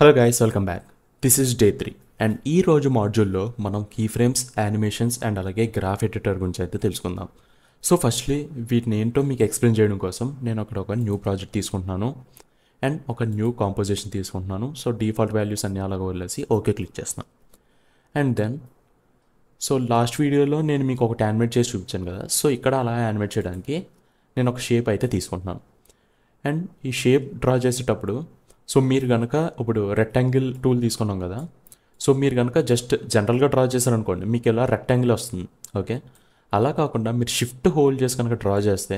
Hello guys, welcome back. This is day 3 and ఈ రోజు మాడ్యూల్లో మనం కీ ఫ్రేమ్స్, యానిమేషన్స్ అండ్ అలాగే గ్రాఫ్ ఎడిటర్ గురించి అయితే తెలుసుకుందాం. సో ఫస్ట్లీ వీటిని ఏంటో మీకు ఎక్స్ప్లెయిన్ చేయడం కోసం నేను అక్కడ ఒక న్యూ ప్రాజెక్ట్ తీసుకుంటున్నాను అండ్ ఒక న్యూ కాంపోజిషన్ తీసుకుంటున్నాను. సో డిఫాల్ట్ వాల్యూస్ అన్నీ అలాగ వదిలేసి ఓకే క్లిక్ చేస్తున్నాను. అండ్ దెన్ లాస్ట్ వీడియోలో నేను మీకు ఒకటి యానిమేట్ చేసి చూపించాను కదా. సో ఇక్కడ అలా యానిమేట్ చేయడానికి నేను ఒక షేప్ అయితే తీసుకుంటున్నాను. అండ్ ఈ షేప్ డ్రా చేసేటప్పుడు మీరు కనుక ఇప్పుడు రెక్టాంగిల్ టూల్ తీసుకున్నాం కదా. సో మీరు కనుక జస్ట్ జనరల్గా డ్రా చేశారనుకోండి, మీకు ఇలా రెక్టాంగిల్ వస్తుంది. ఓకే, అలా కాకుండా మీరు షిఫ్ట్ హోల్డ్ చేసి కనుక డ్రా చేస్తే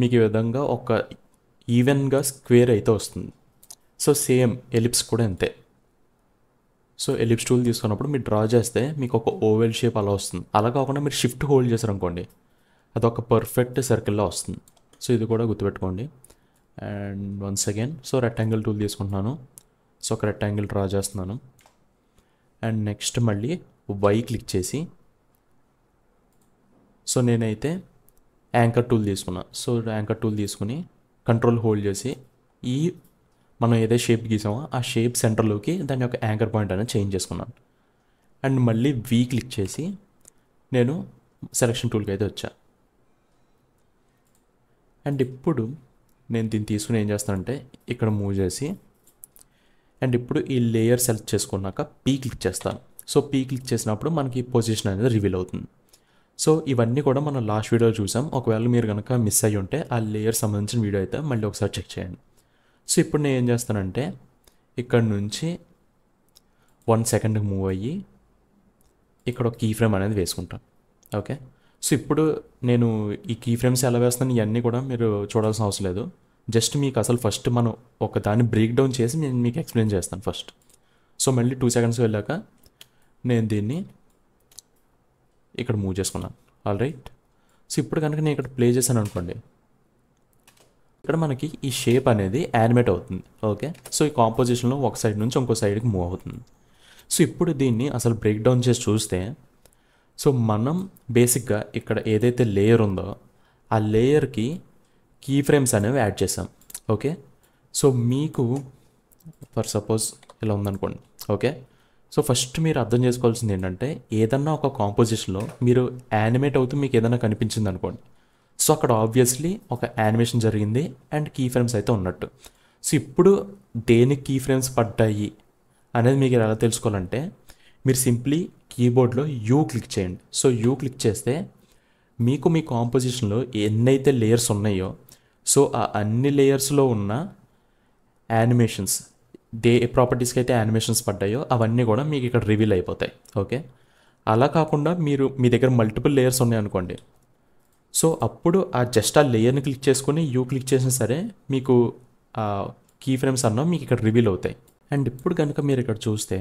మీకు ఈ విధంగా ఒక ఈవెన్గా స్క్వేర్ అయితే వస్తుంది. సో సేమ్ ఎలిప్స్ కూడా అంతే. సో ఎలిప్స్ టూల్ తీసుకున్నప్పుడు మీరు డ్రా చేస్తే మీకు ఒక ఓవెల్ షేప్ అలా వస్తుంది. అలా కాకుండా మీరు షిఫ్ట్ హోల్డ్ చేశారనుకోండి, అదొక పర్ఫెక్ట్ సర్కిల్లో వస్తుంది. సో ఇది కూడా గుర్తుపెట్టుకోండి. And once again rectangle tool తీసుకుంటున్నాను. సో ఒక రెక్టాంగిల్ డ్రా చేస్తున్నాను. అండ్ నెక్స్ట్ మళ్ళీ వై క్లిక్ చేసి నేనైతే యాంకర్ టూల్ తీసుకున్నాను. యాంకర్ టూల్ తీసుకుని కంట్రోల్ హోల్డ్ చేసి ఈ మనం ఏదైతే షేప్ గీసామో ఆ షేప్ సెంటర్లోకి దాని యొక్క యాంకర్ పాయింట్ అనేది చేంజ్ చేసుకున్నాను. అండ్ మళ్ళీ వి క్లిక్ చేసి నేను సెలెక్షన్ టూల్కి అయితే వచ్చా. అండ్ ఇప్పుడు నేను దీన్ని తీసుకుని ఏం చేస్తానంటే ఇక్కడ మూవ్ చేసి అండ్ ఇప్పుడు ఈ లేయర్ సెలెక్ట్ చేసుకున్నాక పీ క్లిక్ చేస్తాను. సో పీ క్లిక్ చేసినప్పుడు మనకి పొజిషన్ అనేది రివీల్ అవుతుంది. సో ఇవన్నీ కూడా మనం లాస్ట్ వీడియో చూసాం. ఒకవేళ మీరు కనుక మిస్ అయ్యి ఉంటే ఆ లేయర్ సంబంధించిన వీడియో అయితే మళ్ళీ ఒకసారి చెక్ చేయండి. సో ఇప్పుడు నేను ఏం చేస్తానంటే ఇక్కడ నుంచి 1 సెకండ్కి మూవ్ అయ్యి ఇక్కడ ఒక కీ ఫ్రేమ్ అనేది వేసుకుంటాను. ఓకే, సో ఇప్పుడు నేను ఈ కీ ఫ్రేమ్స్ ఎలా వేస్తాను ఇవన్నీ కూడా మీరు చూడాల్సిన అవసరం లేదు. జస్ట్ మీకు అసలు ఫస్ట్ మనం ఒక దాన్ని బ్రేక్ డౌన్ చేసి నేను మీకు ఎక్స్ప్లెయిన్ చేస్తాను ఫస్ట్. సో మళ్ళీ 2 సెకండ్స్ వెళ్ళాక నేను దీన్ని ఇక్కడ మూవ్ చేసుకున్నాను. All right. సో ఇప్పుడు కనుక నేను ఇక్కడ ప్లే చేశాను అనుకోండి, ఇక్కడ మనకి ఈ షేప్ అనేది యానిమేట్ అవుతుంది. ఓకే, సో ఈ కాంపోజిషన్లో ఒక సైడ్ నుంచి ఇంకో సైడ్కి మూవ్ అవుతుంది. సో ఇప్పుడు దీన్ని అసలు బ్రేక్ డౌన్ చేసి చూస్తే మనం బేసిక్గా ఇక్కడ ఏదైతే లేయర్ ఉందో ఆ లేయర్కి కీ ఫ్రేమ్స్ అనేవి యాడ్ చేసాం. ఓకే, సో మీకు ఫర్ సపోజ్ ఇలా ఉందనుకోండి. ఓకే, సో ఫస్ట్ మీరు అర్థం చేసుకోవాల్సింది ఏంటంటే ఏదన్నా ఒక కాంపోజిషన్లో మీరు యానిమేట్ అవుతూ మీకు ఏదైనా కనిపించింది అనుకోండి, సో అక్కడ ఆబ్వియస్లీ ఒక యానిమేషన్ జరిగింది అండ్ కీ ఫ్రేమ్స్ అయితే ఉన్నట్టు. సో ఇప్పుడు దేనికి కీ ఫ్రేమ్స్ పడ్డాయి అనేది మీకు ఎలా తెలుసుకోవాలంటే మీరు సింప్లీ కీబోర్డ్లో యూ క్లిక్ చేయండి. సో యూ క్లిక్ చేస్తే మీకు మీ కాంపోజిషన్లో ఎన్నైతే లేయర్స్ ఉన్నాయో సో ఆ అన్ని లేయర్స్లో ఉన్న యానిమేషన్స్ ఏ ప్రాపర్టీస్కి అయితే యానిమేషన్స్ పడ్డాయో అవన్నీ కూడా మీకు ఇక్కడ రివీల్ అయిపోతాయి. ఓకే, అలా కాకుండా మీ దగ్గర మల్టిపుల్ లేయర్స్ ఉన్నాయనుకోండి, సో అప్పుడు జస్ట్ ఆ లేయర్ని క్లిక్ చేసుకొని యూ క్లిక్ చేసినా సరే మీకు కీ ఫ్రేమ్స్ అన్నా మీకు ఇక్కడ రివీల్ అవుతాయి. అండ్ ఇప్పుడు కనుక మీరు ఇక్కడ చూస్తే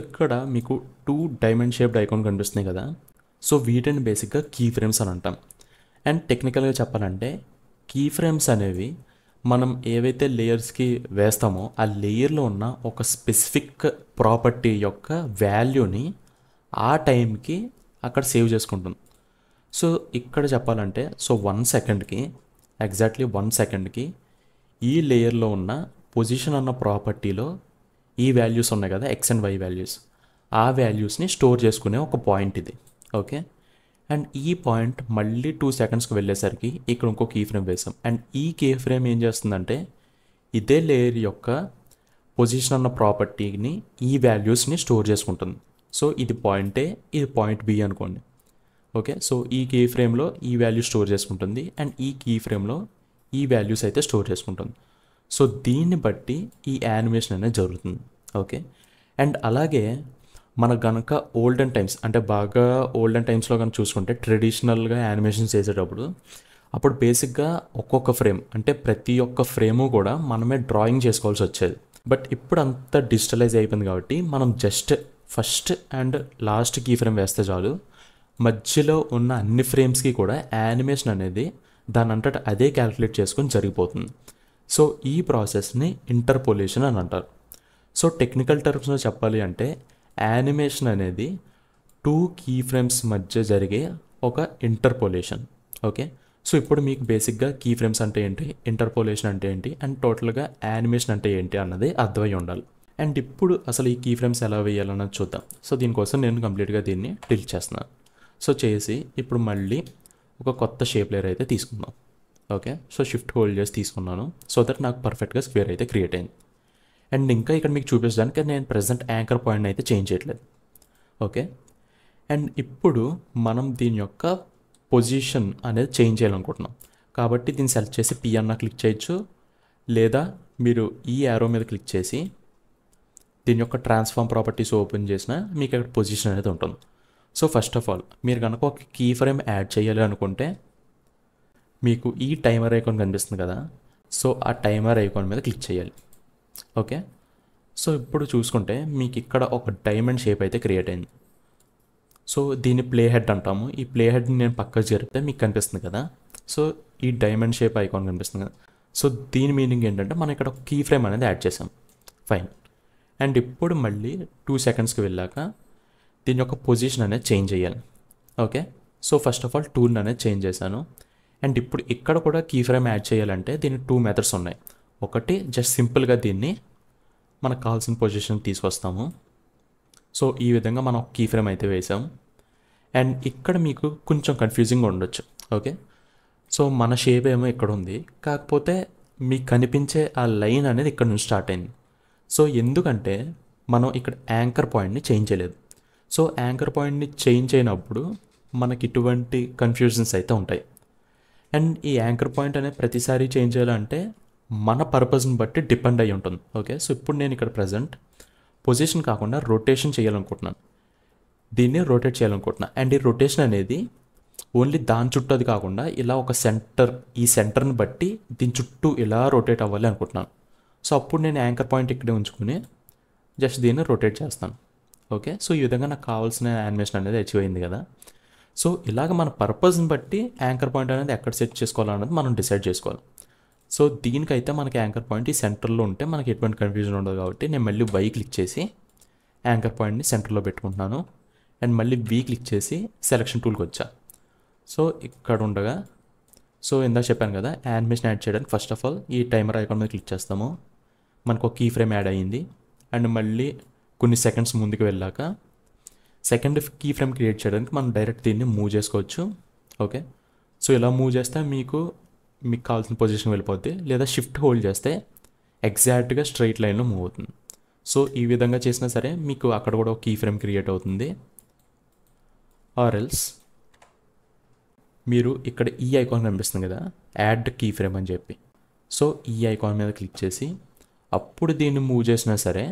ఇక్కడ మీకు 2 డైమండ్ షేప్డ్ ఐకాన్ కనిపిస్తున్నాయి కదా. సో వీటిని బేసిక్గా కీ ఫ్రేమ్స్ అని అంటాం. అండ్ టెక్నికల్గా చెప్పాలంటే కీ ఫ్రేమ్స్ అనేవి మనం ఏవైతే లేయర్స్కి వేస్తామో ఆ లేయర్లో ఉన్న ఒక స్పెసిఫిక్ ప్రాపర్టీ యొక్క వాల్యూని ఆ టైంకి అక్కడ సేవ్ చేసుకుంటుంది. సో ఇక్కడ చెప్పాలంటే 1 సెకండ్కి ఎగ్జాక్ట్లీ 1 సెకండ్కి ఈ లేయర్లో ఉన్న పొజిషన్ అన్న ప్రాపర్టీలో ఈ వాల్యూస్ ఉన్నాయి కదా, ఎక్స్ అండ్ వై వాల్యూస్, ఆ వాల్యూస్ని స్టోర్ చేసుకునే ఒక పాయింట్ ఇది. ఓకే, అండ్ ఈ పాయింట్ మళ్ళీ 2 సెకండ్స్కి వెళ్ళేసరికి ఇక్కడ ఇంకో కీ ఫ్రేమ్ వేసాం. అండ్ ఈ కీ ఫ్రేమ్ ఏం చేస్తుందంటే ఇదే లేయర్ యొక్క పొజిషన్ అన్న ప్రాపర్టీని ఈ వాల్యూస్ని స్టోర్ చేసుకుంటుంది. సో ఇది పాయింట్ ఏ, ఇది పాయింట్ బి అనుకోండి. ఓకే, సో ఈ కీ ఫ్రేమ్లో ఈ వాల్యూ స్టోర్ చేసుకుంటుంది అండ్ ఈ కీ ఫ్రేమ్లో ఈ వాల్యూస్ అయితే స్టోర్ చేసుకుంటుంది. సో దీన్ని బట్టి ఈ యానిమేషన్ అనేది జరుగుతుంది. ఓకే, అండ్ అలాగే మనకు కనుక ఓల్డెన్ టైమ్స్ అంటే బాగా ఓల్డెన్ టైమ్స్లో కనుక చూసుకుంటే ట్రెడిషనల్గా యానిమేషన్స్ చేసేటప్పుడు అప్పుడు బేసిక్గా ఒక్కొక్క ఫ్రేమ్ అంటే ప్రతి ఒక్క ఫ్రేము కూడా మనమే డ్రాయింగ్ చేసుకోవాల్సి వచ్చేది. బట్ ఇప్పుడు అంతా డిజిటలైజ్ అయిపోయింది కాబట్టి మనం just first and last key frame వేస్తే చాలు, మధ్యలో ఉన్న అన్ని ఫ్రేమ్స్కి కూడా యానిమేషన్ అనేది దాని అంతటా అదే క్యాలిక్యులేట్ చేసుకొని జరిగిపోతుంది. సో ఈ ప్రాసెస్ని ఇంటర్పోలేషన్ అని అంటారు. సో టెక్నికల్ టర్మ్స్లో చెప్పాలి అంటే యానిమేషన్ అనేది 2 కీ ఫ్రేమ్స్ మధ్య జరిగే ఒక ఇంటర్పోలేషన్. ఓకే, సో ఇప్పుడు మీకు బేసిక్గా కీ ఫ్రేమ్స్ అంటే ఏంటి, ఇంటర్పోలేషన్ అంటే ఏంటి, అండ్ టోటల్గా యానిమేషన్ అంటే ఏంటి అన్నది అర్థమై ఉండాలి. అండ్ ఇప్పుడు అసలు ఈ కీ ఫ్రేమ్స్ ఎలా వేయాలన్నది చూద్దాం. సో దీనికోసం నేను కంప్లీట్గా దీన్ని డిలీట్ చేస్తున్నాను. సో చేసి ఇప్పుడు మళ్ళీ ఒక కొత్త షేప్ లేయర్ అయితే తీసుకుందాం. ఓకే, సో షిఫ్ట్ హోల్డ్ చేసి తీసుకున్నాను. సో దట్ నాకు పర్ఫెక్ట్గా స్క్వేర్ అయితే క్రియేట్ అయింది. అండ్ ఇంకా ఇక్కడ మీకు చూపించడానికి నేను ప్రెజెంట్ యాంకర్ పాయింట్ అయితే చేంజ్ చేయట్లేదు. ఓకే, అండ్ ఇప్పుడు మనం దీని యొక్క పొజిషన్ అనేది చేంజ్ చేయాలనుకుంటున్నాం. కాబట్టి దీన్ని సెలెక్ట్ చేసి పి అన్న క్లిక్ చేయొచ్చు, లేదా మీరు ఈ యారో మీద క్లిక్ చేసి దీని యొక్క ట్రాన్స్ఫార్మ్ ప్రాపర్టీస్ ఓపెన్ చేసినా మీకు ఇక్కడ పొజిషన్ అనేది ఉంటుంది. సో ఫస్ట్ ఆఫ్ ఆల్ మీరు కనుక ఒక కీ ఫ్రేమ్ యాడ్ చేయాలి అనుకుంటే మీకు ఈ టైమర్ ఐకాన్ కనిపిస్తుంది కదా, సో ఆ టైమర్ ఐకాన్ మీద క్లిక్ చేయాలి. ఓకే, సో ఇప్పుడు చూసుకుంటే మీకు ఇక్కడ ఒక డైమండ్ షేప్ అయితే క్రియేట్ అయింది. సో దీన్ని ప్లే హెడ్ అంటాము. ఈ ప్లే హెడ్ని నేను పక్కకు జరిపితే మీకు కనిపిస్తుంది కదా, సో ఈ డైమండ్ షేప్ ఐకాన్ కనిపిస్తుంది కదా. సో దీని మీనింగ్ ఏంటంటే మనం ఇక్కడ ఒక కీ ఫ్రేమ్ అనేది యాడ్ చేసాం. ఫైన్. అండ్ ఇప్పుడు మళ్ళీ 2 సెకండ్స్కి వెళ్ళాక దీని యొక్క పొజిషన్ అనేది చేంజ్ చేయాలి. Okay, so first of all tool అనేది చేంజ్ చేశాను. అండ్ ఇప్పుడు ఇక్కడ కూడా కీ ఫ్రేమ్ యాడ్ చేయాలంటే దీనికి 2 మెథడ్స్ ఉన్నాయి. ఒకటి జస్ట్ సింపుల్గా దీన్ని మనకు కావాల్సిన పొజిషన్ తీసుకొస్తాము. సో ఈ విధంగా మనం కీ ఫ్రేమ్ అయితే వేసాం. అండ్ ఇక్కడ మీకు కొంచెం కన్ఫ్యూజింగ్గా ఉండొచ్చు. ఓకే, సో మన షేప్ ఏమో ఇక్కడ ఉంది, కాకపోతే మీకు కనిపించే ఆ లైన్ అనేది ఇక్కడ నుంచి స్టార్ట్ అయింది. సో ఎందుకంటే మనం ఇక్కడ యాంకర్ పాయింట్ని చేంజ్ చేయలేదు. సో యాంకర్ పాయింట్ని చేంజ్ చేయనప్పుడు మనకి ఇటువంటి కన్ఫ్యూజన్స్ అయితే ఉంటాయి. అండ్ ఈ యాంకర్ పాయింట్ అనేది ప్రతిసారి చేంజ్ చేయాలంటే మన పర్పస్ని బట్టి డిపెండ్ అయి ఉంటుంది. ఓకే, సో ఇప్పుడు నేను ఇక్కడ ప్రజెంట్ పొజిషన్ కాకుండా రొటేషన్ చేయాలనుకుంటున్నాను, దీన్ని రొటేట్ చేయాలనుకుంటున్నాను. అండ్ ఈ రొటేషన్ అనేది ఓన్లీ దాని చుట్టూ అది కాకుండా ఇలా ఒక సెంటర్, ఈ సెంటర్ని బట్టి దీని చుట్టూ ఇలా రొటేట్ అవ్వాలి అనుకుంటున్నాను. సో అప్పుడు నేను యాంకర్ పాయింట్ ఇక్కడే ఉంచుకుని జస్ట్ దీన్ని రొటేట్ చేస్తాను. ఓకే, సో ఈ విధంగా నాకు కావాల్సిన యానిమేషన్ అనేది అచీవ్ అయింది కదా. సో ఇలాగ మన పర్పస్ని బట్టి యాంకర్ పాయింట్ అనేది ఎక్కడ సెట్ చేసుకోవాలన్నది మనం డిసైడ్ చేసుకోవాలి. సో దీనికైతే మనకి యాంకర్ పాయింట్ ఈ సెంటర్లో ఉంటే మనకి ఎటువంటి కన్ఫ్యూజన్ ఉండదు. కాబట్టి నేను మళ్ళీ వై క్లిక్ చేసి యాంకర్ పాయింట్ని సెంటర్లో పెట్టుకుంటున్నాను. అండ్ మళ్ళీ వి క్లిక్ చేసి సెలక్షన్ టూల్కి వచ్చా. సో ఇక్కడ ఉండగా, సో ఇందాక చెప్పాను కదా, యానిమేషన్ యాడ్ చేయడానికి ఫస్ట్ ఆఫ్ ఆల్ ఈ టైమర్ ఐకాన్ మీద క్లిక్ చేస్తాము. మనకు ఒక కీ ఫ్రేమ్ యాడ్ అయ్యింది. అండ్ మళ్ళీ కొన్ని సెకండ్స్ ముందుకు వెళ్ళాక సెకండ్ కీ ఫ్రేమ్ క్రియేట్ చేయడానికి మనం డైరెక్ట్ దీన్ని మూవ్ చేసుకోవచ్చు. ఓకే, సో ఇలా మూవ్ చేస్తే మీకు కావాల్సిన పొజిషన్ వెళ్ళిపోద్ది, లేదా షిఫ్ట్ హోల్డ్ చేస్తే ఎగ్జాక్ట్గా స్ట్రైట్ లైన్లో మూవ్ అవుతుంది. సో ఈ విధంగా చేసినా సరే మీకు అక్కడ కూడా ఒక కీ ఫ్రేమ్ క్రియేట్ అవుతుంది. ఆర్ ఎల్స్ మీరు ఇక్కడ ఈ ఐకాన్ కనిపిస్తుంది కదా, యాడ్ కీ ఫ్రేమ్ అని చెప్పి, సో ఈ ఐకాన్ మీద క్లిక్ చేసి అప్పుడు దీన్ని మూవ్ చేసినా సరే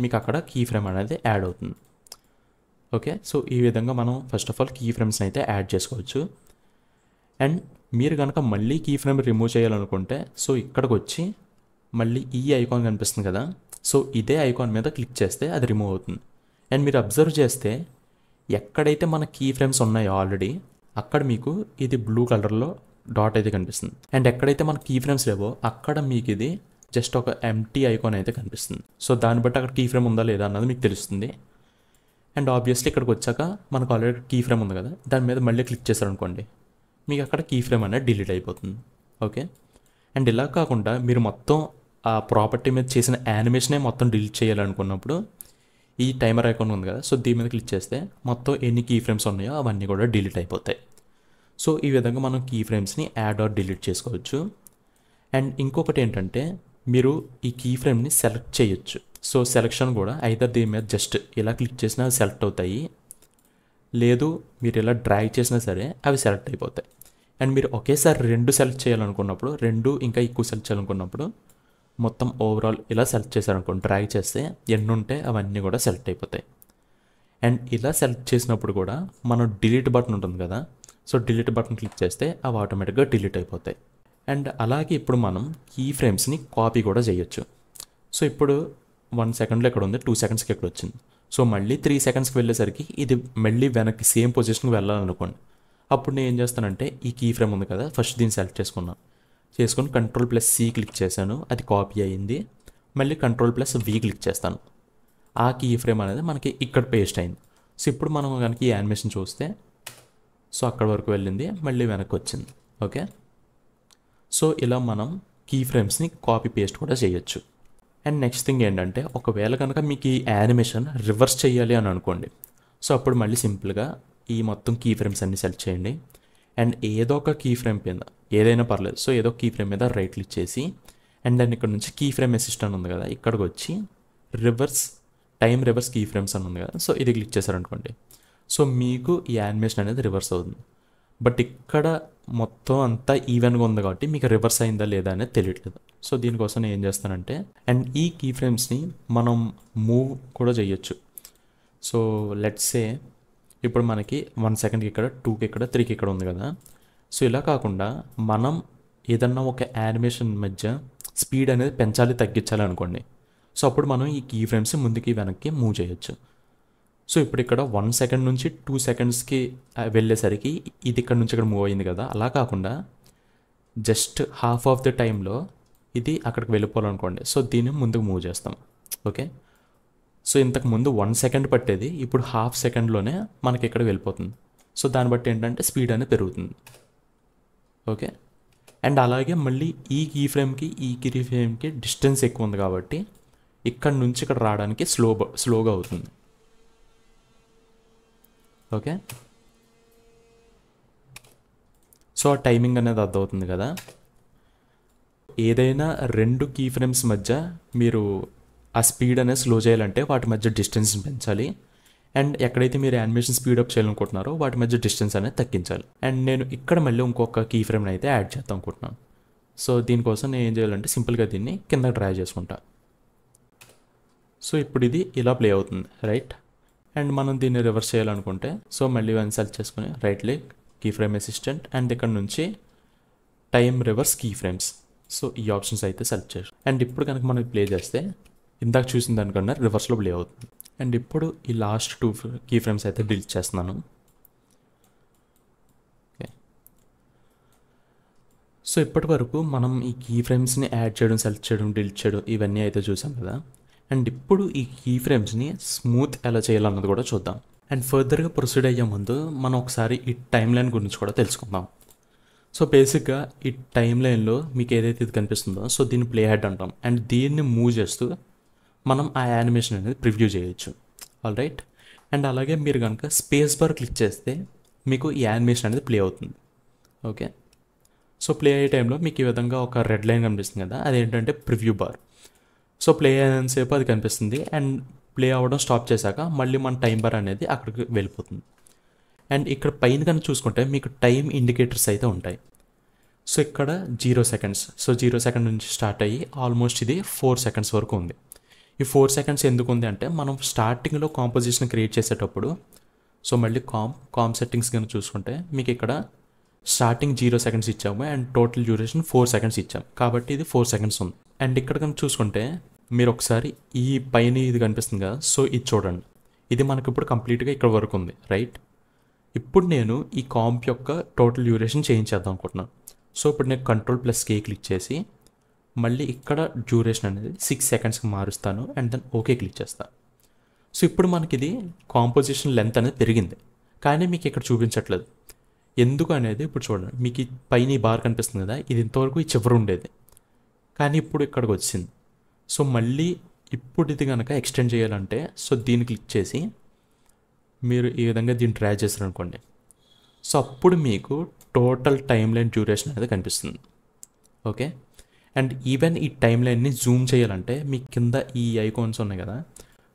మీకు అక్కడ కీ ఫ్రేమ్ అనేది యాడ్ అవుతుంది. ఓకే, సో ఈ విధంగా మనం ఫస్ట్ ఆఫ్ ఆల్ కీ ఫ్రేమ్స్ని అయితే యాడ్ చేసుకోవచ్చు. అండ్ మీరు కనుక మళ్ళీ కీ ఫ్రేమ్ రిమూవ్ చేయాలనుకుంటే సో ఇక్కడికి వచ్చి మళ్ళీ ఈ ఐకాన్ కనిపిస్తుంది కదా, సో ఇదే ఐకాన్ మీద క్లిక్ చేస్తే అది రిమూవ్ అవుతుంది. అండ్ మీరు అబ్జర్వ్ చేస్తే ఎక్కడైతే మన కీ ఫ్రేమ్స్ ఉన్నాయో ఆల్రెడీ అక్కడ మీకు ఇది బ్లూ కలర్లో డాట్ అయితే కనిపిస్తుంది. అండ్ ఎక్కడైతే మన కీ ఫ్రేమ్స్ లేవో అక్కడ మీకు ఇది జస్ట్ ఒక ఎంటీ ఐకాన్ అయితే కనిపిస్తుంది. సో దాన్ని బట్టి అక్కడ కీ ఫ్రేమ్ ఉందా లేదా అన్నది మీకు తెలుస్తుంది. అండ్ ఆబ్వియస్లీ ఇక్కడికి వచ్చాక మనకు ఆల్రెడీ కీ ఫ్రేమ్ ఉంది కదా, దాని మీద మళ్ళీ క్లిక్ చేశారనుకోండి మీకు అక్కడ కీ ఫ్రేమ్ అనేది డిలీట్ అయిపోతుంది. ఓకే, అండ్ ఇలా కాకుండా మీరు మొత్తం ఆ ప్రాపర్టీ మీద చేసిన యానిమేషనే మొత్తం డిలీట్ చేయాలనుకున్నప్పుడు ఈ టైమర్ ఐకాన్ ఉంది కదా, సో దీని మీద క్లిక్ చేస్తే మొత్తం ఎన్ని కీ ఫ్రేమ్స్ ఉన్నాయో అవన్నీ కూడా డిలీట్ అయిపోతాయి. సో ఈ విధంగా మనం కీ ఫ్రేమ్స్ని యాడ్ ఆర్ డిలీట్ చేసుకోవచ్చు. అండ్ ఇంకొకటి ఏంటంటే మీరు ఈ కీ ఫ్రేమ్ని సెలెక్ట్ చేయొచ్చు. సో సెలెక్షన్ కూడా ఐదర్ దీని మీద జస్ట్ ఇలా క్లిక్ చేసినా అవి సెలెక్ట్ అవుతాయి, లేదు మీరు ఇలా డ్రాగ్ చేసినా సరే అవి సెలెక్ట్ అయిపోతాయి. అండ్ మీరు ఒకేసారి 2 సెలెక్ట్ చేయాలనుకున్నప్పుడు, 2 ఇంకా ఎక్కువ సెలెక్ట్ చేయాలనుకున్నప్పుడు మొత్తం ఓవరాల్ ఇలా సెలెక్ట్ చేశారనుకోండి, డ్రాగ్ చేస్తే ఎన్ని ఉంటే అవన్నీ కూడా సెలెక్ట్ అయిపోతాయి. అండ్ ఇలా సెలెక్ట్ చేసినప్పుడు కూడా మనం డిలీట్ బటన్ ఉంటుంది కదా, సో డిలీట్ బటన్ క్లిక్ చేస్తే అవి ఆటోమేటిక్గా డిలీట్ అయిపోతాయి. అండ్ అలాగే ఇప్పుడు మనం కీ ఫ్రేమ్స్ని కాపీ కూడా చేయొచ్చు. సో ఇప్పుడు 1 సెకండ్లో ఇక్కడ ఉంది, 2 సెకండ్స్కి ఇక్కడ వచ్చింది. సో మళ్ళీ 3 సెకండ్స్కి వెళ్ళేసరికి ఇది మళ్ళీ వెనక్కి సేమ్ పొజిషన్కి వెళ్ళాలనుకోండి. అప్పుడు నేను ఏం చేస్తానంటే ఈ కీ ఫ్రేమ్ ఉంది కదా, ఫస్ట్ దీన్ని సెలెక్ట్ చేసుకుని Ctrl+C క్లిక్ చేశాను, అది కాపీ అయ్యింది. మళ్ళీ Ctrl+V క్లిక్ చేస్తాను, ఆ కీ ఫ్రేమ్ అనేది మనకి ఇక్కడ పేస్ట్ అయింది. సో ఇప్పుడు మనం కనుక ఈ యానిమేషన్ చూస్తే సో అక్కడ వరకు వెళ్ళింది, మళ్ళీ వెనక్కి వచ్చింది. ఓకే. సో ఇలా మనం కీ ఫ్రేమ్స్ని కాపీ పేస్ట్ కూడా చేయొచ్చు. అండ్ నెక్స్ట్ థింగ్ ఏంటంటే ఒకవేళ కనుక మీకు ఈ యానిమేషన్ రివర్స్ చేయాలి అని అనుకోండి. సో అప్పుడు మళ్ళీ సింపుల్గా ఈ మొత్తం కీ ఫ్రేమ్స్ అన్ని సెలెక్ట్ చేయండి అండ్ ఏదో ఒక కీ ఫ్రేమ్ మీద ఏదైనా పర్లేదు. సో ఏదో కీ ఫ్రేమ్ మీద రైట్ క్లిక్ చేసి అండ్ దాన్ని ఇక్కడ నుంచి కీ ఫ్రేమ్ అసిస్టెంట్ ఉంది కదా, ఇక్కడికి వచ్చి టైం రివర్స్ కీ ఫ్రేమ్స్ అని ఉంది కదా, సో ఇది క్లిక్ చేశారనుకోండి. సో మీకు ఈ యానిమేషన్ అనేది రివర్స్ అవుతుంది. బట్ ఇక్కడ మొత్తం అంతా ఈవెన్గా ఉంది కాబట్టి మీకు రివర్స్ అయిందా లేదా అనేది తెలియట్లేదు. సో దీనికోసం నేను ఏం చేస్తానంటే అండ్ ఈ కీ ఫ్రేమ్స్ని మనం మూవ్ కూడా చేయొచ్చు. సో లెట్స్ సే ఇప్పుడు మనకి 1 సెకండ్కి ఇక్కడ, 2కి ఇక్కడ, 3కి ఇక్కడ ఉంది కదా. సో ఇలా కాకుండా మనం ఏదన్నా ఒక యానిమేషన్ మధ్య స్పీడ్ అనేది పెంచాలి తగ్గించాలి అనుకోండి. సో అప్పుడు మనం ఈ కీ ఫ్రేమ్స్ ముందుకి వెనక్కి మూవ్ చేయొచ్చు. సో ఇప్పుడు ఇక్కడ 1 సెకండ్ నుంచి 2 సెకండ్స్కి వెళ్ళేసరికి ఇది ఇక్కడ నుంచి ఇక్కడ మూవ్ అయింది కదా. అలా కాకుండా జస్ట్ హాఫ్ ఆఫ్ ద టైంలో ఇది అక్కడికి వెళ్ళిపోవాలనుకోండి. సో దీన్ని ముందుకు మూవ్ చేస్తాం. ఓకే, సో ఇంతకు ముందు 1 సెకండ్ పట్టేది ఇప్పుడు హాఫ్ సెకండ్లోనే మనకి ఇక్కడ వెళ్ళిపోతుంది. సో దాన్ని బట్టి ఏంటంటే స్పీడ్ అనేది పెరుగుతుంది. ఓకే, అండ్ అలాగే మళ్ళీ ఈ కీ ఫ్రేమ్కి ఈ కీ ఫ్రేమ్కి డిస్టెన్స్ ఎక్కువ ఉంది కాబట్టి ఇక్కడ నుంచి ఇక్కడ రావడానికి స్లోగా అవుతుంది. ఓకే, సో ఆ టైమింగ్ అనేది అర్థమవుతుంది కదా. ఏదైనా 2 కీ ఫ్రేమ్స్ మధ్య మీరు ఆ స్పీడ్ అనేది స్లో చేయాలంటే వాటి మధ్య డిస్టెన్స్ని పెంచాలి. అండ్ ఎక్కడైతే మీరు యానిమేషన్ స్పీడప్ చేయాలనుకుంటున్నారో వాటి మధ్య డిస్టెన్స్ అనేది తగ్గించాలి. అండ్ నేను ఇక్కడ మళ్ళీ ఇంకొక కీ ఫ్రేమ్ని అయితే యాడ్ చేద్దాం అనుకుంటున్నాను. సో దీనికోసం నేను ఏం చేయాలంటే సింపుల్గా దీన్ని కింద డ్రాగ్ చేసుకుంటా. సో ఇప్పుడు ఇది ఇలా ప్లే అవుతుంది, రైట్. అండ్ మనం దీన్ని రివర్స్ చేయాలనుకుంటే సో మళ్ళీ వన్ సెలెక్ట్ చేసుకుని right click, key frame assistant and ఇక్కడ నుంచి time reverse key frames. So ఈ ఆప్షన్స్ అయితే సెలెక్ట్ చేసి అండ్ ఇప్పుడు కనుక మనం ప్లే చేస్తే ఇందాక చూసిన దానికన్నా రివర్స్లో ప్లే అవుతుంది. అండ్ ఇప్పుడు ఈ లాస్ట్ 2 కీ ఫ్రేమ్స్ అయితే డిలీట్ చేస్తున్నాను. ఓకే, సో ఇప్పటి వరకు మనం ఈ కీ ఫ్రేమ్స్ని యాడ్ చేయడం, సెలెక్ట్ చేయడం, డిలీట్ చేయడం ఇవన్నీ అయితే చూసాం కదా. అండ్ ఇప్పుడు ఈ కీ ఫ్రేమ్స్ని స్మూత్ ఎలా చేయాలన్నది కూడా చూద్దాం. అండ్ ఫర్దర్గా ప్రొసీడ్ అయ్యే ముందు మనం ఒకసారి ఈ టైం లైన్ గురించి కూడా తెలుసుకుందాం. సో బేసిక్గా ఈ టైం లైన్లో మీకు ఏదైతే ఇది కనిపిస్తుందో సో దీన్ని ప్లే హెడ్ అంటాం. అండ్ దీన్ని మూవ్ చేస్తూ మనం ఆ యానిమేషన్ అనేది ప్రివ్యూ చేయొచ్చు. ఆల్ రైట్, అండ్ అలాగే మీరు కనుక స్పేస్ బార్ క్లిక్ చేస్తే మీకు ఈ యానిమేషన్ అనేది ప్లే అవుతుంది. ఓకే, సో ప్లే అయ్యే టైంలో మీకు ఈ విధంగా ఒక రెడ్ లైన్ కనిపిస్తుంది కదా, అదేంటంటే ప్రివ్యూ బార్. సో ప్లే అయ్యేంతసేపు అది కనిపిస్తుంది అండ్ ప్లే అవ్వడం స్టాప్ చేశాక మళ్ళీ మన టైం బార్ అనేది అక్కడికి వెళ్ళిపోతుంది. అండ్ ఇక్కడ పైన కనుక చూసుకుంటే మీకు టైం ఇండికేటర్స్ అయితే ఉంటాయి. సో ఇక్కడ 0 సెకండ్స్, సో 0 సెకండ్ నుంచి స్టార్ట్ అయ్యి ఆల్మోస్ట్ ఇది 4 సెకండ్స్ వరకు ఉంది. ఈ 4 సెకండ్స్ ఎందుకు ఉంది అంటే మనం స్టార్టింగ్లో కాంపోజిషన్ క్రియేట్ చేసేటప్పుడు సో మళ్ళీ కామ్ సెట్టింగ్స్ కనుక చూసుకుంటే మీకు ఇక్కడ స్టార్టింగ్ 0 సెకండ్స్ ఇచ్చాము అండ్ టోటల్ డ్యూరేషన్ 4 సెకండ్స్ ఇచ్చాము కాబట్టి ఇది 4 సెకండ్స్ ఉంది. అండ్ ఇక్కడ కనుక చూసుకుంటే మీరు ఒకసారి ఈ పైన ఇది కనిపిస్తుంది కదా, సో ఇది చూడండి, ఇది మనకి ఇప్పుడు కంప్లీట్గా ఇక్కడ వరకు ఉంది, రైట్. ఇప్పుడు నేను ఈ కాంప్ యొక్క టోటల్ డ్యూరేషన్ చేంజ్ చేద్దాం అనుకుంటున్నాను. సో ఇప్పుడు నేను Ctrl+K క్లిక్ చేసి మళ్ళీ ఇక్కడ డ్యూరేషన్ అనేది 6 సెకండ్స్కి మారుస్తాను అండ్ దెన్ ఓకే క్లిక్ చేస్తాను. సో ఇప్పుడు మనకి ఇది కాంపోజిషన్ లెంత్ అనేది పెరిగింది కానీ మీకు ఇక్కడ చూపించట్లేదు ఎందుకు అనేది ఇప్పుడు చూడండి. మీకు ఈ పైన ఈ బార్ కనిపిస్తుంది కదా, ఇది ఇంతవరకు ఈ చివరి ఉండేది కానీ ఇప్పుడు ఇక్కడికి వచ్చింది. సో మళ్ళీ ఇప్పుడు ఇది కనుక ఎక్స్టెండ్ చేయాలంటే సో దీన్ని క్లిక్ చేసి మీరు ఈ విధంగా దీన్ని డ్రాగ్ చేశారనుకోండి. సో అప్పుడు మీకు టోటల్ టైం లైన్ డ్యూరేషన్ అనేది కనిపిస్తుంది. ఓకే, అండ్ ఈవెన్ ఈ టైం లైన్ని జూమ్ చేయాలంటే మీకు కింద ఈ ఐకాన్స్ ఉన్నాయి కదా,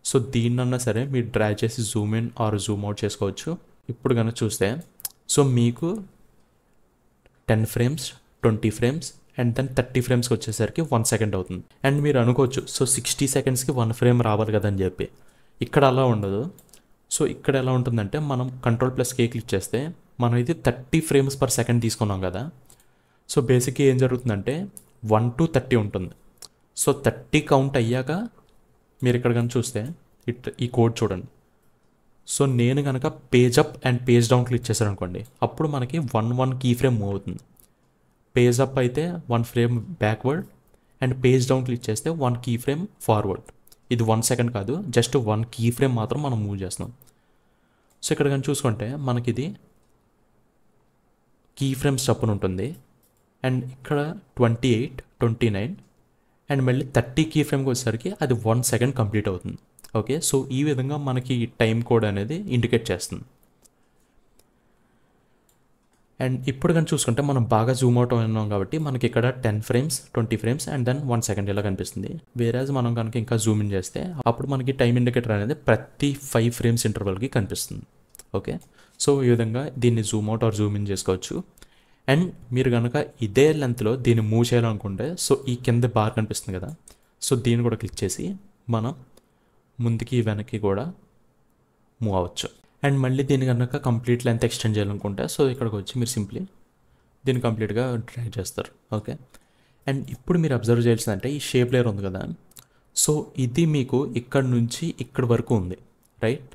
సో దీన్నన్నా సరే మీరు డ్రాగ్ చేసి zoom in or zoom out చేసుకోవచ్చు. ఇప్పుడు కనుక చూస్తే సో మీకు 10 ఫ్రేమ్స్, 20 ఫ్రేమ్స్ అండ్ దెన్ 30 ఫ్రేమ్స్కి వచ్చేసరికి 1 సెకండ్ అవుతుంది. అండ్ మీరు అనుకోవచ్చు సో 60 సెకండ్స్కి 1 ఫ్రేమ్ రావాలి కదా అని చెప్పి, ఇక్కడ అలా ఉండదు. సో ఇక్కడ ఎలా ఉంటుందంటే మనం Ctrl+K క్లిక్ చేస్తే మనం ఇది 30 ఫ్రేమ్స్ పర్ సెకండ్ తీసుకున్నాం కదా. సో బేసిక్గా ఏం జరుగుతుందంటే 1 to 30 ఉంటుంది. సో 30 కౌంట్ అయ్యాక మీరు ఇక్కడ కనుక చూస్తే ఈ కోడ్ చూడండి. సో నేను కనుక page up and page down click చేశాను అనుకోండి, అప్పుడు మనకి 1 కీ ఫ్రేమ్ మూవ్ అవుతుంది. పేజ్ అప్ అయితే 1 frame backward and page down click చేస్తే 1 కీ ఫ్రేమ్ ఫార్వర్డ్. ఇది 1 సెకండ్ కాదు, జస్ట్ 1 కీ ఫ్రేమ్ మాత్రం మనం మూవ్ చేస్తున్నాం. సో ఇక్కడ కానీ చూసుకుంటే మనకి ఇది కీ ఫ్రేమ్స్ చప్పున ఉంటుంది. అండ్ ఇక్కడ 28, 29 అండ్ మళ్ళీ 30 కీ ఫ్రేమ్కి వచ్చేసరికి అది 1 సెకండ్ కంప్లీట్ అవుతుంది. ఓకే, సో ఈ విధంగా మనకి టైం కోడ్ అనేది ఇండికేట్ చేస్తుంది. అండ్ ఇప్పుడు కానీ చూసుకుంటే మనం బాగా జూమ్ అవుట్ ఉన్నాం కాబట్టి మనకి ఇక్కడ 10 frames, 20 frames and then 1 second ఇలా కనిపిస్తుంది. వేరేజ్ మనం కనుక ఇంకా జూమ్ ఇన్ చేస్తే అప్పుడు మనకి టైం ఇండికేటర్ అనేది ప్రతి 5 ఫ్రేమ్స్ ఇంటర్వల్కి కనిపిస్తుంది. ఓకే, సో ఈ విధంగా దీన్ని zoom out or zoom in చేసుకోవచ్చు. అండ్ మీరు కనుక ఇదే లెంత్లో దీన్ని మూవ్ చేయాలనుకుంటే సో ఈ కింద బార్ కనిపిస్తుంది కదా, సో దీన్ని కూడా క్లిక్ చేసి మనం ముందుకి వెనక్కి కూడా మూవ్ అవ్వచ్చు. అండ్ మళ్ళీ దీన్ని కనుక కంప్లీట్ లెంత్ ఎక్స్టెండ్ చేయాలనుకుంటే సో ఇక్కడికి వచ్చి మీరు సింప్లీ దీన్ని కంప్లీట్గా డ్రాగ్ చేస్తారు. ఓకే, అండ్ ఇప్పుడు మీరు అబ్జర్వ్ చేయాల్సిందంటే ఈ షేప్ లేయర్ ఉంది కదా, సో ఇది మీకు ఇక్కడ నుంచి ఇక్కడ వరకు ఉంది, రైట్.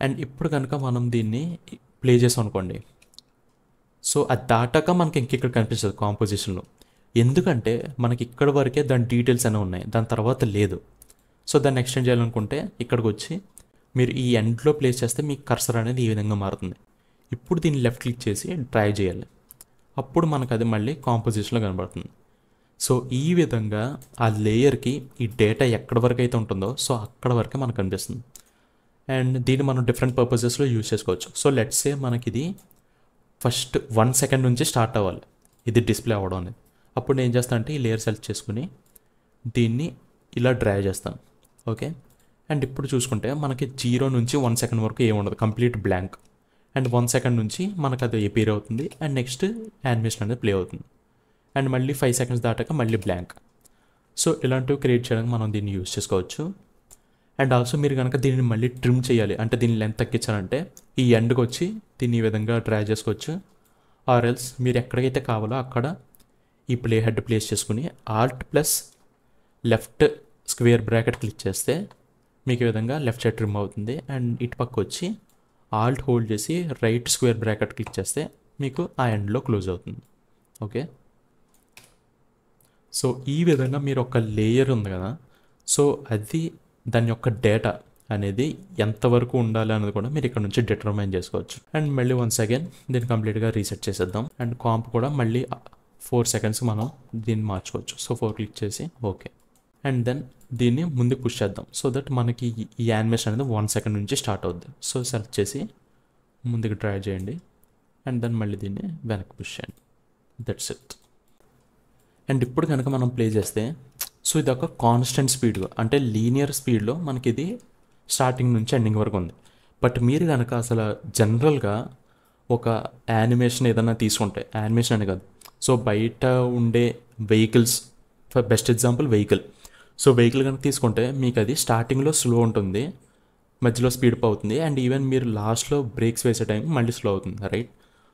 అండ్ ఇప్పుడు కనుక మనం దీన్ని ప్లే చేసాం అనుకోండి, సో అది దాటాక మనకి ఇంకెక్కడ కనిపిస్తుంది కాంపోజిషన్లో, ఎందుకంటే మనకి ఇక్కడ వరకే దాని డీటెయిల్స్ అనేవి ఉన్నాయి, దాని తర్వాత లేదు. సో దాన్ని ఎక్స్టెండ్ చేయాలనుకుంటే ఇక్కడికి వచ్చి మీరు ఈ ఎండ్లో ప్లేస్ చేస్తే మీ కర్సర్ అనేది ఈ విధంగా మారుతుంది. ఇప్పుడు దీన్ని లెఫ్ట్ క్లిక్ చేసి డ్రాగ్ చేయాలి, అప్పుడు మనకు అది మళ్ళీ కాంపోజిషన్లో కనబడుతుంది. సో ఈ విధంగా ఆ లేయర్కి ఈ డేటా ఎక్కడి వరకు అయితే ఉంటుందో సో అక్కడ వరకే మనకు కనిపిస్తుంది. అండ్ దీన్ని మనం డిఫరెంట్ పర్పసెస్లో యూజ్ చేసుకోవచ్చు. సో లెట్స్ సే మనకి ఇది ఫస్ట్ 1 సెకండ్ నుంచి స్టార్ట్ అవ్వాలి ఇది డిస్ప్లే అవ్వడం అనేది. అప్పుడు నేను ఏం చేస్తాను అంటే ఈ లేయర్ సెలెక్ట్ చేసుకుని దీన్ని ఇలా డ్రాగ్ చేస్తాను. ఓకే, అండ్ ఇప్పుడు చూసుకుంటే మనకి 0 నుంచి 1 సెకండ్ వరకు ఏముండదు, కంప్లీట్ బ్లాంక్. అండ్ 1 సెకండ్ నుంచి మనకు అది అపీర్ అవుతుంది అండ్ నెక్స్ట్ యానిమేషన్ అనేది ప్లే అవుతుంది. అండ్ మళ్ళీ 5 సెకండ్స్ దాటాక మళ్ళీ బ్లాంక్. సో ఇలాంటివి క్రియేట్ చేయడానికి మనం దీన్ని యూజ్ చేసుకోవచ్చు. అండ్ ఆల్సో మీరు కనుక దీన్ని మళ్ళీ ట్రిమ్ చేయాలి అంటే దీన్ని లెంత్ తగ్గించాలంటే ఈ ఎండ్కి వచ్చి దీన్ని ఈ విధంగా డ్రాగ్ చేసుకోవచ్చు. ఆర్ ఎల్స్ మీరు ఎక్కడికైతే కావాలో అక్కడ ఈ ప్లే హెడ్ ప్లేస్ చేసుకుని Alt plus left square bracket click చేస్తే మీకు ఈ విధంగా లెఫ్ట్ సైడ్ ట్రిమ్ అవుతుంది. అండ్ ఇటు పక్క వచ్చి ఆల్ట్ హోల్డ్ చేసి రైట్ స్క్వేర్ బ్రాకెట్ క్లిక్ చేస్తే మీకు ఆ ఎండ్లో క్లోజ్ అవుతుంది. ఓకే, సో ఈ విధంగా మీరు ఒక లేయర్ ఉంది కదా, సో అది దాని యొక్క డేటా అనేది ఎంతవరకు ఉండాలి అనేది కూడా మీరు ఇక్కడ నుంచి డిటర్మైన్ చేసుకోవచ్చు. అండ్ మళ్ళీ వన్స్ అగైన్ దీన్ని కంప్లీట్గా రీసెట్ చేసేద్దాం. అండ్ కాంప్ కూడా మళ్ళీ 4 సెకండ్స్ మనం దీన్ని మార్చుకోవచ్చు. సో 4 క్లిక్ చేసి ఓకే, అండ్ దెన్ దీన్ని ముందుకు పుష్ చేద్దాం సో దట్ మనకి ఈ యానిమేషన్ అనేది 1 సెకండ్ నుంచి స్టార్ట్ అవుద్ది. సో సెలెక్ట్ చేసి ముందుకు డ్రాగ్ చేయండి అండ్ దెన్ మళ్ళీ దీన్ని వెనక్కి పుష్ చేయండి. That's it. అండ్ ఇప్పుడు కనుక మనం ప్లే చేస్తే సో ఇది ఒక కాన్స్టెంట్ స్పీడ్గా అంటే లీనియర్ స్పీడ్లో మనకి ఇది స్టార్టింగ్ నుంచి ఎండింగ్ వరకు ఉంది. బట్ మీరు కనుక అసలు జనరల్గా ఒక యానిమేషన్ ఏదైనా తీసుకుంటే, యానిమేషన్ అని కాదు, సో బయట ఉండే vehicles, for best example vehicle. So vehicle కనుక తీసుకుంటే మీకు అది స్టార్టింగ్లో స్లో ఉంటుంది, మధ్యలో స్పీడప్ అవుతుంది అండ్ ఈవెన్ మీరు లాస్ట్లో బ్రేక్స్ వేసే టైం మళ్ళీ స్లో అవుతుంది, రైట్.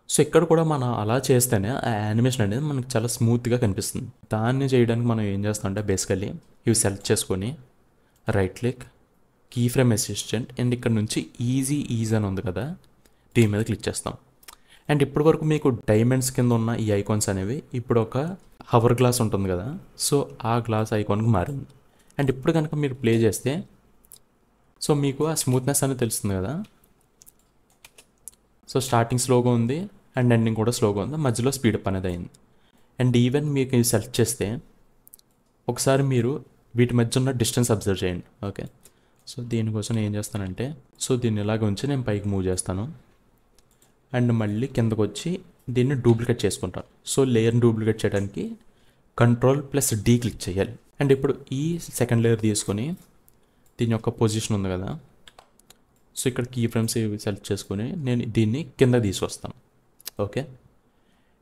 సో ఇక్కడ కూడా మనం అలా చేస్తేనే ఆ యానిమేషన్ అనేది మనకు చాలా స్మూత్గా కనిపిస్తుంది. దాన్ని చేయడానికి మనం ఏం చేస్తామంటే బేసికలీ ఇవి సెలెక్ట్ చేసుకొని right click, key frame assistant and ఇక్కడ నుంచి ఈజీ అని ఉంది కదా, దీని మీద క్లిక్ చేస్తాం. అండ్ ఇప్పటి వరకు మీకు డైమండ్స్ కింద ఉన్న ఈ ఐకాన్స్ అనేవి ఇప్పుడు ఒక హవర్ గ్లాస్ ఉంటుంది కదా, సో ఆ గ్లాస్ ఐకాన్కి మారింది. అండ్ ఇప్పుడు కనుక మీరు ప్లే చేస్తే సో మీకు ఆ స్మూత్నెస్ అనేది తెలుస్తుంది కదా. సో స్టార్టింగ్ స్లోగా ఉంది అండ్ ఎండింగ్ కూడా స్లోగా ఉంది, మధ్యలో స్పీడప్ అనేది అయింది. అండ్ ఈవెన్ మీకు ఇది సెలెక్ట్ చేస్తే ఒకసారి మీరు వీటి మధ్య ఉన్న డిస్టెన్స్ అబ్జర్వ్ చేయండి. ఓకే, సో దీనికోసం నేను ఏం చేస్తానంటే సో దీన్ని ఇలాగ ఉంచి నేను పైకి మూవ్ చేస్తాను అండ్ మళ్ళీ కిందకు వచ్చి దీన్ని డూప్లికేట్ చేసుకుంటాను. సో లేయర్ని డూప్లికేట్ చేయడానికి Ctrl+D క్లిక్ చేయాలి. అండ్ ఇప్పుడు ఈ సెకండ్ లేయర్ తీసుకొని దీని యొక్క పొజిషన్ ఉంది కదా, సో ఇక్కడ కీ ఫ్రేమ్స్ సెలెక్ట్ చేసుకొని నేను దీన్ని కింద తీసుకొస్తాను. ఓకే,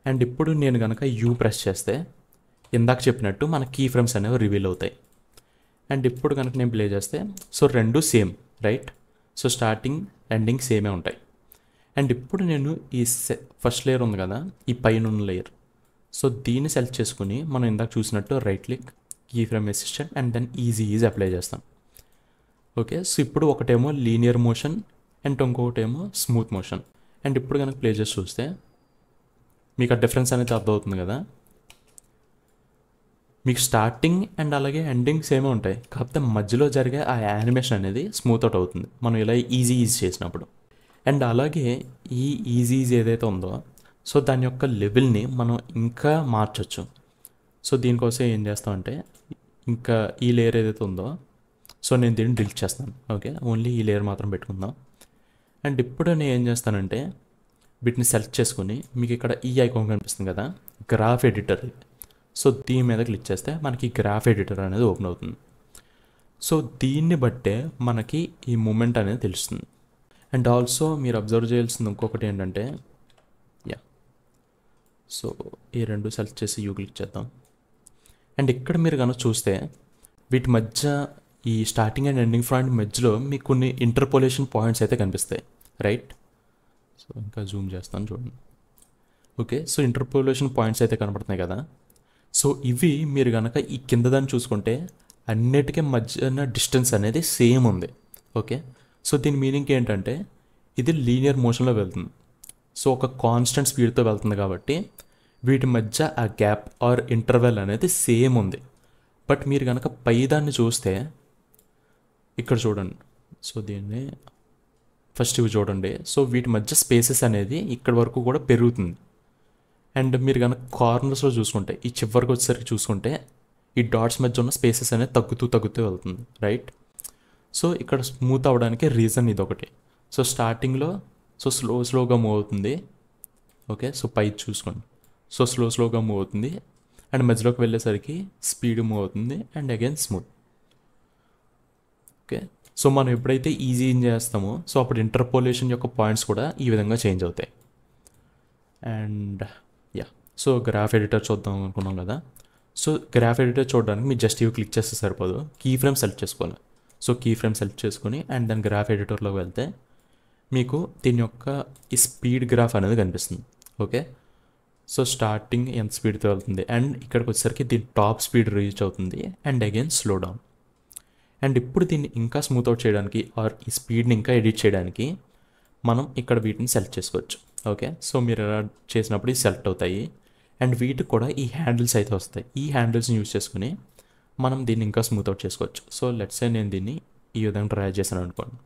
అండ్ ఇప్పుడు నేను కనుక యూ ప్రెస్ చేస్తే ఇందాక చెప్పినట్టు మన కీ ఫ్రేమ్స్ అనేవి రివీల్ అవుతాయి. అండ్ ఇప్పుడు కనుక నేను ప్లే చేస్తే సో రెండు same, right. So starting ending సేమే ఉంటాయి. అండ్ ఇప్పుడు నేను ఈ ఫస్ట్ లేయర్ ఉంది కదా, ఈ పైన ఉన్న లేయర్, సో దీన్ని సెలెక్ట్ చేసుకుని మనం ఇందాక చూసినట్టు right click, key frame assistant and then easy apply చేస్తాం. ఓకే, సో ఇప్పుడు ఒకటేమో లీనియర్ మోషన్ అండ్ ఇంకొకటేమో స్మూత్ మోషన్. అండ్ ఇప్పుడు కనుక ప్లే చేసి చూస్తే మీకు ఆ డిఫరెన్స్ అనేది అర్థమవుతుంది కదా. మీకు స్టార్టింగ్ అండ్ అలాగే ఎండింగ్ సేమే ఉంటాయి, కాకపోతే మధ్యలో జరిగే ఆ యానిమేషన్ అనేది స్మూత్ అవుట్ అవుతుంది మనం ఇలా ఈజీ చేసినప్పుడు. అండ్ అలాగే ఈ ఈజీ ఏదైతే ఉందో సో దాని యొక్క లెవెల్ని మనం ఇంకా మార్చొచ్చు. సో దీనికోసం ఏం చేస్తామంటే ఇంకా ఈ లేయర్ ఏదైతే ఉందో సో నేను దీన్ని డిలీట్ చేస్తాను. ఓకే, ఓన్లీ ఈ లేయర్ మాత్రం పెట్టుకుందాం. అండ్ ఇప్పుడు నేను ఏం చేస్తానంటే వీటిని సెలెక్ట్ చేసుకుని మీకు ఇక్కడ ఈ ఐకాన్ కనిపిస్తుంది కదా, గ్రాఫ్ ఎడిటర్. సో దీని మీద క్లిక్ చేస్తే మనకి గ్రాఫ్ ఎడిటర్ అనేది ఓపెన్ అవుతుంది. సో దీన్ని బట్టే మనకి ఈ మూమెంట్ అనేది తెలుస్తుంది. అండ్ ఆల్సో మీరు అబ్జర్వ్ చేయాల్సింది ఇంకొకటి ఏంటంటే సో ఈ రెండు సెలెక్ట్ చేసి యూ క్లిక్ చేద్దాం. అండ్ ఇక్కడ మీరు కనుక చూస్తే వీటి మధ్య ఈ స్టార్టింగ్ అండ్ ఎండింగ్ పాయింట్ మధ్యలో మీకు కొన్ని ఇంటర్పోలేషన్ పాయింట్స్ అయితే కనిపిస్తాయి, రైట్? సో ఇంకా జూమ్ చేస్తాను చూడండి. ఓకే, సో ఇంటర్పోలేషన్ పాయింట్స్ అయితే కనపడుతున్నాయి కదా. సో ఇవి మీరు కనుక ఈ కింద దాన్ని చూసుకుంటే అన్నిటికీ మధ్యన డిస్టెన్స్ అనేది సేమ్ ఉంది. ఓకే, సో దీని మీనింగ్ ఏంటంటే ఇది లీనియర్ మోషన్లో వెళ్తుంది. సో ఒక కాన్స్టెంట్ స్పీడ్తో వెళ్తుంది కాబట్టి వీటి మధ్య ఆ గ్యాప్ ఆర్ ఇంటర్వెల్ అనేది సేమ్ ఉంది. బట్ మీరు కనుక పైదాన్ని చూస్తే ఇక్కడ చూడండి. సో దీన్ని ఫస్ట్ ఇవి చూడండి. సో వీటి మధ్య స్పేసెస్ అనేది ఇక్కడ వరకు కూడా పెరుగుతుంది. అండ్ మీరు కనుక కార్నర్స్లో చూసుకుంటే ఈ చివరికి వచ్చేసరికి చూసుకుంటే ఈ డాట్స్ మధ్య ఉన్న స్పేసెస్ అనేది తగ్గుతూ వెళ్తుంది, రైట్? సో ఇక్కడ స్మూత్ అవ్వడానికి రీజన్ ఇదొకటి. సో స్టార్టింగ్లో సో స్లోగా మూవ్ అవుతుంది. ఓకే, సో పై చూసుకోండి. సో స్లోగా మూవ్ అవుతుంది అండ్ మధ్యలోకి వెళ్ళేసరికి స్పీడ్ మూవ్ అవుతుంది and again smooth. Okay, so మనం ఎప్పుడైతే ఈజీ చేస్తామో సో అప్పుడు ఇంటర్పోలేషన్ యొక్క పాయింట్స్ కూడా ఈ విధంగా చేంజ్ అవుతాయి. అండ్ సో గ్రాఫ్ ఎడిటర్ చూద్దాం అనుకున్నాం కదా. సో గ్రాఫ్ ఎడిటర్ చూడడానికి మీరు జస్ట్ ఇవి క్లిక్ చేస్తే సరిపోదు, కీ ఫ్రేమ్ సెలెక్ట్ చేసుకోవాలి. సో కీ ఫ్రేమ్ సెలెక్ట్ చేసుకొని అండ్ దాని గ్రాఫ్ ఎడిటర్లోకి వెళ్తే మీకు దీని యొక్క ఈ స్పీడ్ గ్రాఫ్ అనేది కనిపిస్తుంది. ఓకే, సో స్టార్టింగ్ ఎంత స్పీడ్తో వెళ్తుంది అండ్ ఇక్కడికి వచ్చేసరికి దీని టాప్ స్పీడ్ రీచ్ అవుతుంది and again slow down. And ఇప్పుడు దీన్ని ఇంకా స్మూత్ అవుట్ చేయడానికి ఆర్ ఈ స్పీడ్ని ఇంకా ఎడిట్ చేయడానికి మనం ఇక్కడ వీటిని సెలెక్ట్ చేసుకోవచ్చు. ఓకే, సో మీరు ఎలా చేసినప్పుడు ఇవి సెలెక్ట్ అవుతాయి అండ్ వీటికి కూడా ఈ హ్యాండిల్స్ అయితే వస్తాయి. ఈ హ్యాండిల్స్ని యూజ్ చేసుకుని మనం దీన్ని ఇంకా స్మూత్ అవుట్ చేసుకోవచ్చు. సో లెట్స్ సే నేను దీన్ని ఈ విధంగా ట్రై చేశాను అనుకోండి.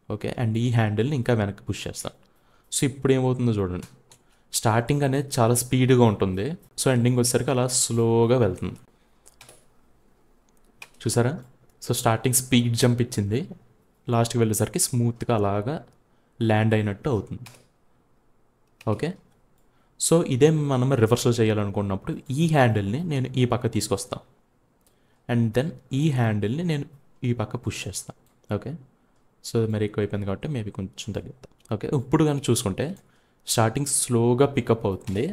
ఓకే, అండ్ ఈ హ్యాండిల్ని ఇంకా వెనక్కి పుష్ చేస్తాను. సో ఇప్పుడు ఏమవుతుందో చూడండి. స్టార్టింగ్ అనేది చాలా స్పీడ్గా ఉంటుంది. సో ఎండింగ్ వచ్చేసరికి అలా స్లోగా వెళ్తుంది, చూసారా? సో స్టార్టింగ్ స్పీడ్ జంప్ ఇచ్చింది, లాస్ట్కి వెళ్ళేసరికి స్మూత్గా అలాగా ల్యాండ్ అయినట్టు అవుతుంది. ఓకే, సో ఇదే మనం రివర్స్లో చేయాలనుకున్నప్పుడు ఈ హ్యాండిల్ని నేను ఈ పక్క తీసుకొస్తాను అండ్ దెన్ ఈ హ్యాండిల్ని నేను ఈ పక్క పుష్ చేస్తాను. ఓకే, సో మరి ఎక్కువ అయిపోయింది కాబట్టి మేబీ కొంచెం తగ్గిద్దాం. ఓకే, ఇప్పుడు కానీ చూసుకుంటే స్టార్టింగ్ స్లోగా పికప్ అవుతుంది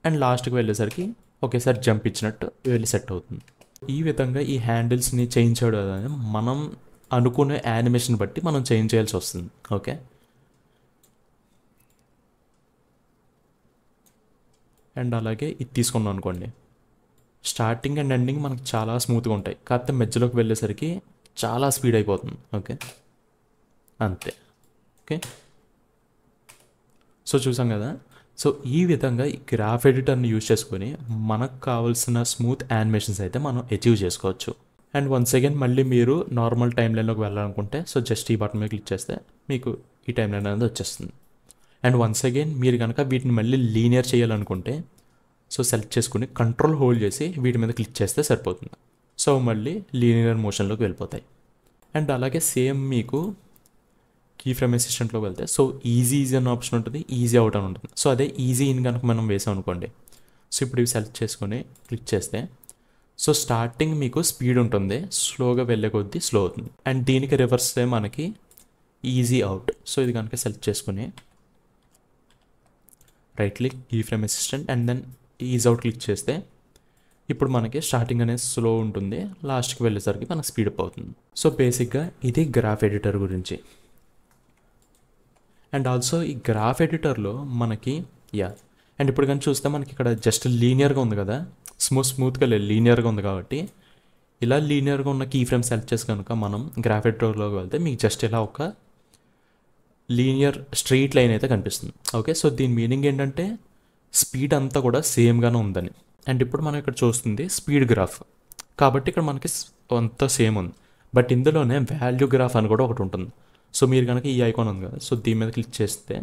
అండ్ లాస్ట్కి వెళ్ళేసరికి ఒకేసారి జంప్ ఇచ్చినట్టు వెళ్ళి సెట్ అవుతుంది. ఈ విధంగా ఈ హ్యాండిల్స్ని చేంజ్ చేయడం అనేది మనం అనుకునే యానిమేషన్ బట్టి మనం చేంజ్ చేయాల్సి వస్తుంది. ఓకే, అండ్ అలాగే ఇది తీసుకున్నాం అనుకోండి. స్టార్టింగ్ అండ్ ఎండింగ్ మనకు చాలా స్మూత్గా ఉంటాయి, కాకపోతే మధ్యలోకి వెళ్ళేసరికి చాలా స్పీడ్ అయిపోతుంది. ఓకే, అంతే. ఓకే, సో చూసాం కదా. సో ఈ విధంగా ఈ గ్రాఫ్ ఎడిటర్ని యూజ్ చేసుకొని మనకు కావాల్సిన స్మూత్ యానిమేషన్స్ అయితే మనం అచీవ్ చేసుకోవచ్చు. అండ్ వన్స్ అగైన్ మళ్ళీ మీరు నార్మల్ టైం లైన్లోకి వెళ్ళాలనుకుంటే సో జస్ట్ ఈ బటన్ మీద క్లిక్ చేస్తే మీకు ఈ టైం లైన్ అనేది వచ్చేస్తుంది. అండ్ వన్స్ అగైన్ మీరు కనుక వీటిని మళ్ళీ లీనియర్ చేయాలనుకుంటే సో సెలెక్ట్ చేసుకుని కంట్రోల్ హోల్డ్ చేసి వీటి మీద క్లిక్ చేస్తే సరిపోతుంది. సో మళ్ళీ లీనియర్ మోషన్లోకి వెళ్ళిపోతాయి. అండ్ అలాగే సేమ్ మీకు కీ ఫ్రేమ్ అసిస్టెంట్లోకి వెళ్తే సో ఈజీ అనే ఆప్షన్ ఉంటుంది, ఈజీ అవుట్ అని ఉంటుంది. సో అదే ఈజీ ఇన్ కనుక మనం వేసాం అనుకోండి. సో ఇప్పుడు ఇవి సెలెక్ట్ చేసుకొని క్లిక్ చేస్తే సో స్టార్టింగ్ మీకు స్పీడ్ ఉంటుంది, స్లోగా వెళ్ళే కొద్దీ స్లో అవుతుంది. అండ్ దీనికి రివర్స్ మనకి ఈజీ అవుట్. సో ఇది కనుక సెలెక్ట్ చేసుకుని right click key frame assistant and then easy out click చేస్తే ఇప్పుడు మనకి స్టార్టింగ్ అనేది స్లో ఉంటుంది, లాస్ట్కి వెళ్ళేసరికి మనకు స్పీడప్ అవుతుంది. సో బేసిక్గా ఇది గ్రాఫ్ ఎడిటర్ గురించి. అండ్ ఆల్సో ఈ గ్రాఫ్ ఎడిటర్లో మనకి అండ్ ఇప్పుడు కానీ చూస్తే మనకి ఇక్కడ జస్ట్ లీనియర్గా ఉంది కదా, స్మూత్గా లేదు, లీనియర్గా ఉంది. కాబట్టి ఇలా లీనియర్గా ఉన్న కీ ఫ్రేమ్ సెలెక్ట్ చేసి కనుక మనం గ్రాఫ్ ఎడిటర్లోకి వెళ్తే మీకు జస్ట్ ఇలా ఒక లీనియర్ స్ట్రెయిట్ లైన్ అయితే కనిపిస్తుంది. ఓకే, సో దీని మీనింగ్ ఏంటంటే స్పీడ్ అంతా కూడా సేమ్గానే ఉందని. అండ్ ఇప్పుడు మనం ఇక్కడ చూస్తుంది స్పీడ్ గ్రాఫ్ కాబట్టి ఇక్కడ మనకి అంతా సేమ్ ఉంది. బట్ ఇందులోనే వాల్యూ గ్రాఫ్ అని కూడా ఒకటి ఉంటుంది. సో మీరు కనుక ఈ ఐకాన్ ఉంది కదా, సో దీని మీద క్లిక్ చేస్తే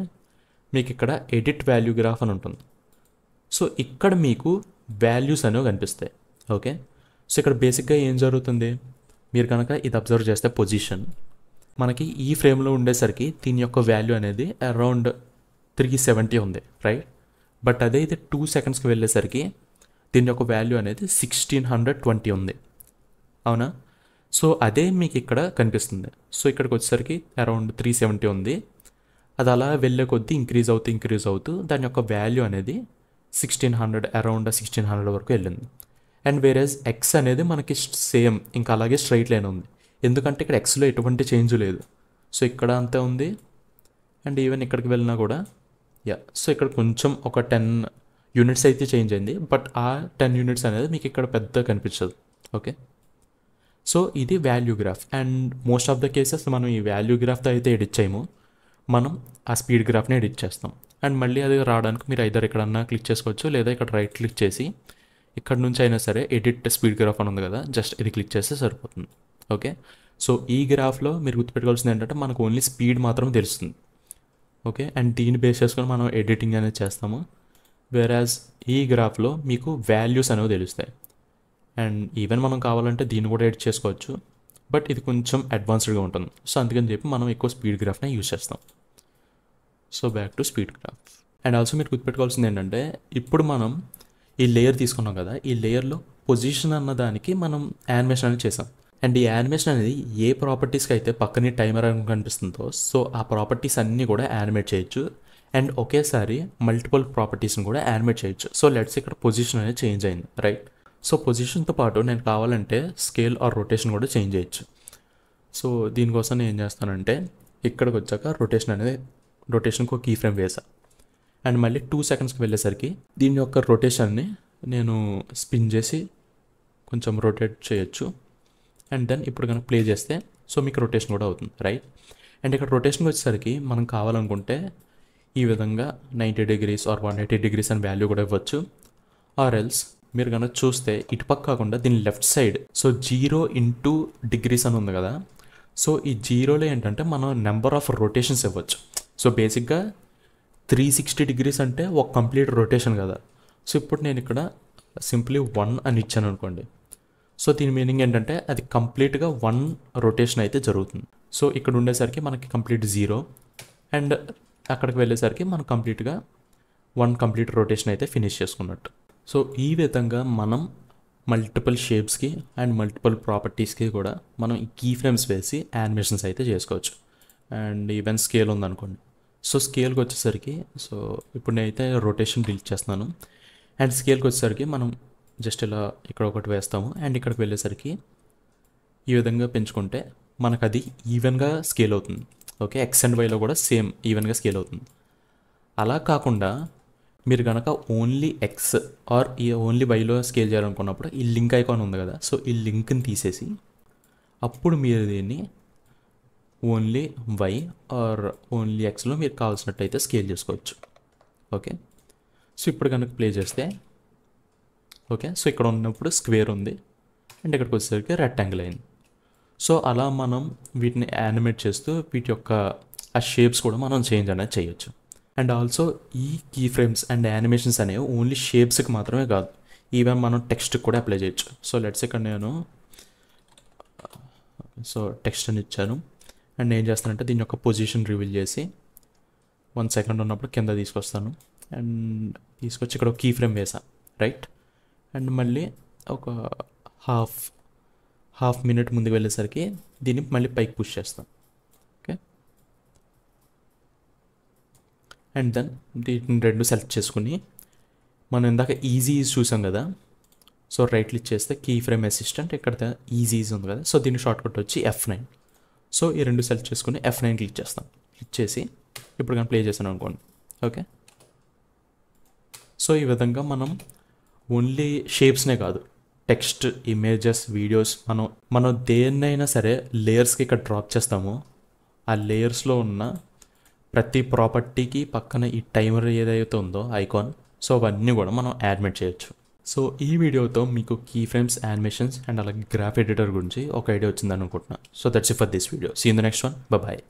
మీకు ఇక్కడ ఎడిట్ వాల్యూ గ్రాఫ్ అని ఉంటుంది. సో ఇక్కడ మీకు వాల్యూస్ అనేవి కనిపిస్తాయి. ఓకే, సో ఇక్కడ బేసిక్గా ఏం జరుగుతుంది, మీరు కనుక ఇది అబ్జర్వ్ చేస్తే పొజిషన్ మనకి ఈ ఫ్రేమ్లో ఉండేసరికి దీని యొక్క వాల్యూ అనేది అరౌండ్ 370 ఉంది, రైట్. బట్ అదే ఇది 2 సెకండ్స్కి వెళ్ళేసరికి దీని యొక్క వాల్యూ అనేది 1620 ఉంది, అవునా. సో అదే మీకు ఇక్కడ కనిపిస్తుంది. సో ఇక్కడికి వచ్చేసరికి అరౌండ్ 370 ఉంది. అది అలా వెళ్ళే కొద్దీ ఇంక్రీజ్ అవుతూ దాని యొక్క వాల్యూ అనేది 1600 అరౌండ్ 1600 వరకు వెళ్ళింది. అండ్ వేరేజ్ ఎక్స్ అనేది మనకి సేమ్ ఇంకా అలాగే స్ట్రైట్ లైన్ ఉంది, ఎందుకంటే ఇక్కడ ఎక్స్లో ఎటువంటి చేంజ్ లేదు. సో ఇక్కడ అంతే ఉంది. అండ్ ఈవెన్ ఇక్కడికి వెళ్ళినా కూడా సో ఇక్కడ కొంచెం ఒక 10 యూనిట్స్ అయితే చేంజ్ అయింది, బట్ ఆ 10 యూనిట్స్ అనేది మీకు ఇక్కడ పెద్ద కనిపించదు. ఓకే, సో ఇది value graph. And most of the cases మనం ఈ వాల్యూ గ్రాఫ్తో అయితే ఎడిట్ చేయము, మనం ఆ స్పీడ్ గ్రాఫ్ని ఎడిట్ చేస్తాం. అండ్ మళ్ళీ అది రావడానికి మీరు ఐదర్ ఎక్కడన్నా క్లిక్ చేసుకోవచ్చు, లేదా ఇక్కడ రైట్ క్లిక్ చేసి ఇక్కడ నుంచి అయినా సరే ఎడిట్ స్పీడ్ గ్రాఫ్ అని ఉంది కదా, జస్ట్ ఇది క్లిక్ చేస్తే సరిపోతుంది. ఓకే, సో ఈ గ్రాఫ్లో మీరు గుర్తుపెట్టుకోవాల్సింది ఏంటంటే మనకు ఓన్లీ స్పీడ్ మాత్రం తెలుస్తుంది. ఓకే, అండ్ దీన్ని బేస్ చేసుకొని మనం ఎడిటింగ్ అనేది చేస్తాము. వేరాజ్ ఈ గ్రాఫ్లో మీకు వాల్యూస్ అనేవి తెలుస్తాయి. అండ్ ఈవెన్ మనం కావాలంటే దీన్ని కూడా ఎడిట్ చేసుకోవచ్చు, బట్ ఇది కొంచెం అడ్వాన్స్డ్గా ఉంటుంది. సో అందుకని చెప్పి మనం ఎక్కువ స్పీడ్ గ్రాఫ్నే యూజ్ చేస్తాం. So back to speed graph. And also మీరు గుర్తుపెట్టుకోవాల్సింది ఏంటంటే ఇప్పుడు మనం ఈ లేయర్ తీసుకున్నాం కదా, ఈ లేయర్లో పొజిషన్ అన్న దానికి మనం యానిమేషన్ అనేది చేసాం. అండ్ ఈ యానిమేషన్ అనేది ఏ ప్రాపర్టీస్కి అయితే పక్కనే టైమర్ అని కనిపిస్తుందో సో ఆ ప్రాపర్టీస్ అన్నీ కూడా యానిమేట్ చేయొచ్చు. అండ్ ఒకేసారి మల్టిపుల్ ప్రాపర్టీస్ని కూడా యానిమేట్ చేయొచ్చు. సో లెట్స్ ఇక్కడ పొజిషన్ అనేది చేంజ్ అయింది, రైట్. సో పొజిషన్తో పాటు నేను కావాలంటే స్కేల్ ఆర్ రొటేషన్ కూడా చేంజ్ చేయొచ్చు. సో దీనికోసం నేను ఏం చేస్తానంటే ఇక్కడికి వచ్చాక రొటేషన్కి ఒక కీ ఫ్రేమ్ వేసా. అండ్ మళ్ళీ 2 సెకండ్స్కి వెళ్ళేసరికి దీని యొక్క రొటేషన్ని నేను స్పిన్ చేసి కొంచెం రొటేట్ చేయొచ్చు. అండ్ దెన్ ఇప్పుడు కనుక ప్లే చేస్తే సో మీకు రొటేషన్ కూడా అవుతుంది, రైట్. అండ్ ఇక్కడ రొటేషన్కి వచ్చేసరికి మనం కావాలనుకుంటే ఈ విధంగా 90 degrees ఆర్ 180 degrees అని వాల్యూ కూడా ఇవ్వచ్చు. ఆర్ ఎల్స్ మీరు కనుక చూస్తే ఇటుపక్క కాకుండా దీని left side so 0 into degrees అని ఉంది కదా, సో ఈ 0లో ఏంటంటే మనం నెంబర్ ఆఫ్ రొటేషన్స్ ఇవ్వచ్చు. సో బేసిక్గా 360 degrees అంటే ఒక కంప్లీట్ రొటేషన్ కదా. సో ఇప్పుడు నేను ఇక్కడ సింప్లీ 1 అని ఇచ్చాను అనుకోండి, సో దీని మీనింగ్ ఏంటంటే అది కంప్లీట్గా 1 రొటేషన్ అయితే జరుగుతుంది. సో ఇక్కడ ఉండేసరికి మనకి కంప్లీట్ 0 అండ్ అక్కడికి వెళ్ళేసరికి మనం కంప్లీట్గా 1 కంప్లీట్ రొటేషన్ అయితే ఫినిష్ చేసుకున్నట్టు. సో ఈ విధంగా మనం మల్టిపుల్ షేప్స్కి అండ్ మల్టిపుల్ ప్రాపర్టీస్కి కూడా మనం ఈ కీ ఫ్రేమ్స్ వేసి యానిమేషన్స్ అయితే చేసుకోవచ్చు. అండ్ ఈవెన్ స్కేల్ ఉందనుకోండి, సో స్కేల్కి వచ్చేసరికి సో ఇప్పుడు నేనైతే రొటేషన్ డిలీట్ చేస్తున్నాను. అండ్ స్కేల్కి వచ్చేసరికి మనం జస్ట్ ఇలా ఇక్కడ ఒకటి వేస్తాము అండ్ ఇక్కడికి వెళ్ళేసరికి ఈ విధంగా పెంచుకుంటే మనకు అది ఈవెన్గా స్కేల్ అవుతుంది. ఓకే, ఎక్స్ అండ్ వైలో కూడా సేమ్ ఈవెన్గా స్కేల్ అవుతుంది. అలా కాకుండా మీరు కనుక ఓన్లీ ఎక్స్ ఆర్ ఓన్లీ వైలో స్కేల్ చేయాలనుకున్నప్పుడు ఈ లింక్ ఐకాన్ ఉంది కదా, సో ఈ లింక్ని తీసేసి అప్పుడు మీరు దీన్ని ఓన్లీ వై ఆర్ ఓన్లీ ఎక్స్లో మీరు కావాల్సినట్టయితే స్కేల్ చేసుకోవచ్చు. ఓకే, సో ఇప్పుడు కనుక ప్లే చేస్తే ఓకే, సో ఇక్కడ ఉన్నప్పుడు స్క్వేర్ ఉంది అండ్ ఇక్కడికి వచ్చేసరికి రెక్టాంగిల్ అయింది. సో అలా మనం వీటిని యానిమేట్ చేస్తూ వీటి యొక్క ఆ షేప్స్ కూడా మనం చేంజ్ అనేది చేయొచ్చు. అండ్ ఆల్సో ఈ కీ ఫ్రేమ్స్ అండ్ యానిమేషన్స్ అనేవి ఓన్లీ షేప్స్కి మాత్రమే కాదు, ఈవెన్ మనం టెక్స్ట్కి కూడా అప్లై చేయొచ్చు. సో లెట్స్ ఇక్కడ నేను సో టెక్స్ట్ అని ఇచ్చాను అండ్ ఏం చేస్తానంటే దీని యొక్క పొజిషన్ రివీల్ చేసి 1 సెకండ్ ఉన్నప్పుడు కింద తీసుకొస్తాను అండ్ తీసుకొచ్చి ఇక్కడ ఒక కీ ఫ్రేమ్ వేసా, రైట్. అండ్ మళ్ళీ ఒక హాఫ్ మినిట్ ముందుకు వెళ్ళేసరికి దీన్ని మళ్ళీ పైకి పుష్ చేస్తాను. ఓకే, అండ్ దెన్ దీన్ని 2 సెలెక్ట్ చేసుకుని మనం ఇందాక ఈజీ చూసాం కదా, సో రైట్ క్లిక్ చేస్తే కీ ఫ్రేమ్ అసిస్టెంట్ ఇక్కడ ఈజీ ఉంది కదా, సో దీని షార్ట్ కట్ వచ్చి F9. సో ఈ 2 సెలెక్ట్ చేసుకుని F9 క్లిక్ చేస్తాం. క్లిక్ చేసి ఇప్పుడు కానీ ప్లే చేసాను అనుకోండి. ఓకే, సో ఈ విధంగా మనం ఓన్లీ షేప్స్నే కాదు టెక్స్ట్, ఇమేజెస్, వీడియోస్ మనం దేన్నైనా సరే లేయర్స్కి ఇక్కడ డ్రాప్ చేస్తామో ఆ లేయర్స్లో ఉన్న ప్రతి ప్రాపర్టీకి పక్కన ఈ టైమర్ ఏదైతే ఉందో ఐకాన్, సో అవన్నీ కూడా మనం యానిమేట్ చేయొచ్చు. సో ఈ వీడియోతో మీకు కీ ఫ్రేమ్స్, యానిమేషన్స్ అండ్ అలాగే గ్రాఫ్ ఎడిటర్ గురించి ఒక ఐడియా వచ్చిందని అనుకుంటున్నాను. So that's it for this video. See in the next one. Bye.